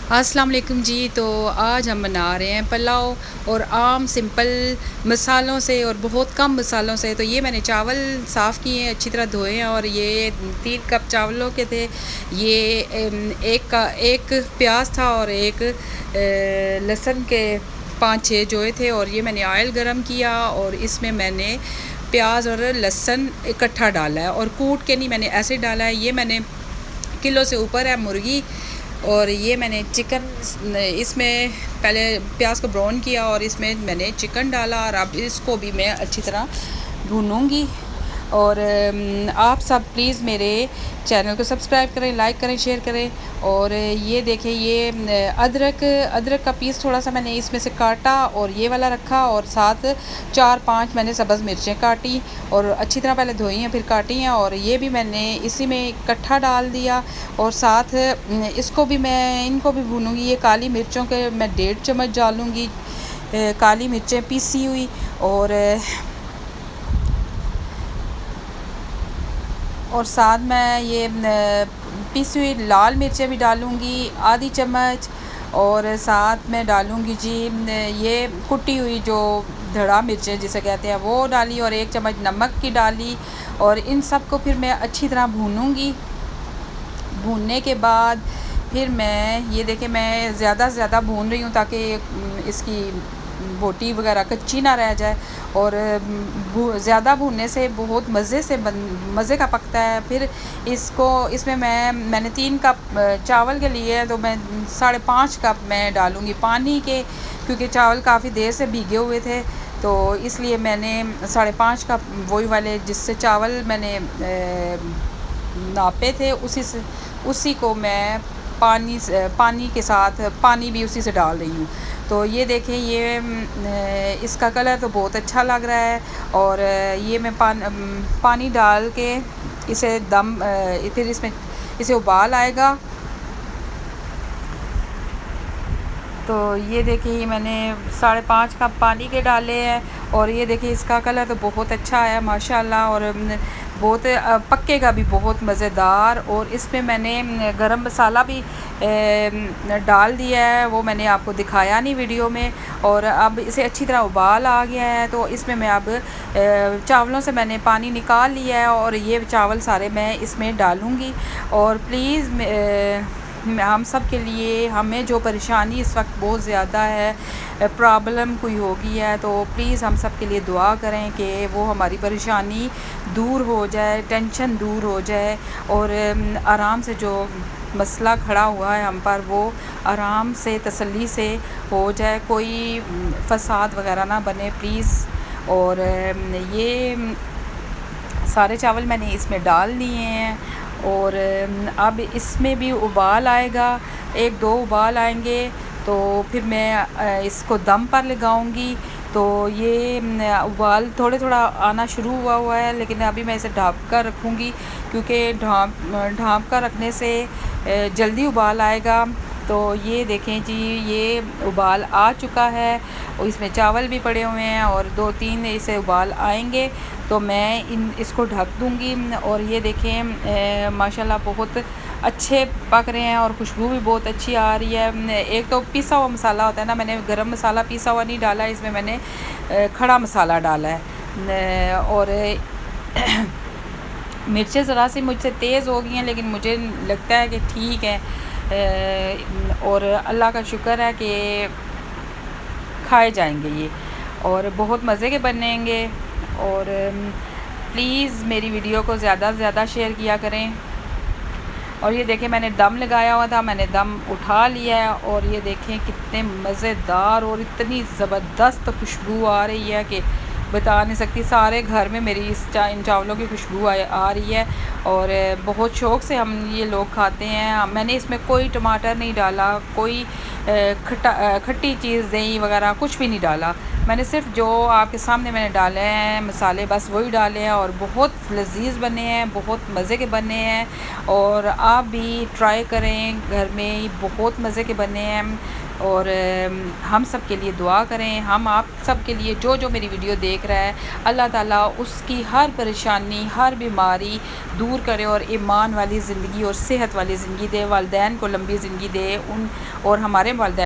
अस्सलाम वालेकुम जी। तो आज हम बना रहे हैं पुलाव और आम सिंपल मसालों से और बहुत कम मसालों से। तो ये मैंने चावल साफ़ किए हैं, अच्छी तरह धोए हैं और ये 3 कप चावलों के थे। ये एक प्याज था और एक लहसुन के 5-6 जोए थे और ये मैंने ऑयल गरम किया और इसमें मैंने प्याज और लहसुन इकट्ठा डाला है और कूट के नहीं, मैंने ऐसे डाला है। ये मैंने किलो से ऊपर है मुर्गी और ये मैंने चिकन इसमें पहले प्याज को ब्राउन किया और इसमें मैंने चिकन डाला और अब इसको भी मैं अच्छी तरह भूनूंगी। और आप सब प्लीज़ मेरे चैनल को सब्सक्राइब करें, लाइक करें, शेयर करें। और ये देखें, ये अदरक का पीस थोड़ा सा मैंने इसमें से काटा और ये वाला रखा और साथ 4-5 मैंने सब्ज़ मिर्चें काटी और अच्छी तरह पहले धोई हैं फिर काटी हैं और ये भी मैंने इसी में इकट्ठा डाल दिया। और साथ इनको भी भूनूंगी। ये काली मिर्चों के मैं 1.5 चम्मच डालूँगी, काली मिर्चें पीसी हुई। और साथ मैं ये पिसी हुई लाल मिर्चें भी डालूँगी आधी चम्मच। और साथ में डालूँगी जी ये कुटी हुई जो धड़ा मिर्चें जिसे कहते हैं वो डाली और 1 चम्मच नमक की डाली। और इन सब को फिर मैं अच्छी तरह भूनूँगी। भूनने के बाद फिर मैं ये देखें, मैं ज़्यादा से ज़्यादा भून रही हूँ ताकि इसकी बोटी वगैरह कच्ची ना रह जाए। और ज़्यादा भूनने से बहुत मज़े का पकता है। फिर इसमें मैंने 3 कप चावल के लिए तो मैं 5.5 कप मैं डालूँगी पानी के, क्योंकि चावल काफ़ी देर से भीगे हुए थे। तो इसलिए मैंने 5.5 कप वही वाले जिससे चावल मैंने नापे थे उसी को मैं पानी के साथ पानी भी उसी से डाल रही हूँ। तो ये देखें, ये इसका कलर तो बहुत अच्छा लग रहा है। और ये मैं पानी डाल के इसे फिर इसमें इसे उबाल आएगा। तो ये देखिए, ये मैंने 5.5 कप पानी के डाले हैं और ये देखिए इसका कलर तो बहुत अच्छा है माशाल्लाह। और बहुत पक्केगा भी बहुत मज़ेदार। और इसमें मैंने गरम मसाला भी डाल दिया है, वो मैंने आपको दिखाया नहीं वीडियो में। और अब इसे अच्छी तरह उबाल आ गया है तो इसमें मैं अब चावलों से मैंने पानी निकाल लिया है और ये चावल सारे मैं इसमें डालूँगी। और प्लीज़ हम सब के लिए, हमें जो परेशानी इस वक्त बहुत ज़्यादा है, प्रॉब्लम कोई हो गई है, तो प्लीज़ हम सब के लिए दुआ करें कि वो हमारी परेशानी दूर हो जाए, टेंशन दूर हो जाए और आराम से जो मसला खड़ा हुआ है हम पर वो आराम से तसल्ली से हो जाए, कोई फसाद वगैरह ना बने प्लीज़। और ये सारे चावल मैंने इसमें डाल दिए हैं और अब इसमें भी उबाल आएगा, 1-2 उबाल आएंगे तो फिर मैं इसको दम पर लगाऊंगी। तो ये उबाल थोड़ा आना शुरू हुआ है, लेकिन अभी मैं इसे ढाँप कर रखूँगी क्योंकि ढाँप कर रखने से जल्दी उबाल आएगा। तो ये देखें जी, ये उबाल आ चुका है और इसमें चावल भी पड़े हुए हैं और 2-3 इसे उबाल आएंगे तो मैं इसको ढक दूँगी। और ये देखें माशाल्लाह बहुत अच्छे पक रहे हैं और खुशबू भी बहुत अच्छी आ रही है। एक तो पिसा हुआ मसाला होता है ना, मैंने गरम मसाला पिसा हुआ नहीं डाला, इसमें मैंने खड़ा मसाला डाला है। और मिर्चें ज़रा सी मुझसे तेज़ हो गई हैं, लेकिन मुझे लगता है कि ठीक है। और अल्लाह का शुक्र है कि खाए जाएंगे ये और बहुत मज़े के बनेंगे। और प्लीज़ मेरी वीडियो को ज़्यादा से ज़्यादा शेयर किया करें। और ये देखें, मैंने दम लगाया हुआ था, मैंने दम उठा लिया है और ये देखें कितने मज़ेदार और इतनी ज़बरदस्त खुशबू आ रही है कि बता नहीं सकती। सारे घर में मेरी इन चावलों की खुशबू आ रही है और बहुत शौक़ से हम ये लोग खाते हैं। मैंने इसमें कोई टमाटर नहीं डाला, कोई खट्टी चीज़ दही वगैरह कुछ भी नहीं डाला। मैंने सिर्फ जो आपके सामने मैंने डाले हैं मसाले, बस वही डाले हैं और बहुत लजीज बने हैं, बहुत मज़े के बने हैं। और आप भी ट्राई करें, घर में बहुत मज़े के बने हैं। और हम सब के लिए दुआ करें, हम आप सब के लिए जो जो मेरी वीडियो देख रहा है, अल्लाह ताला उसकी हर परेशानी, हर बीमारी दूर करे और ईमान वाली ज़िंदगी और सेहत वाली ज़िंदगी दे, वालिदैन को लंबी ज़िंदगी दे, उन और हमारे वालिदैन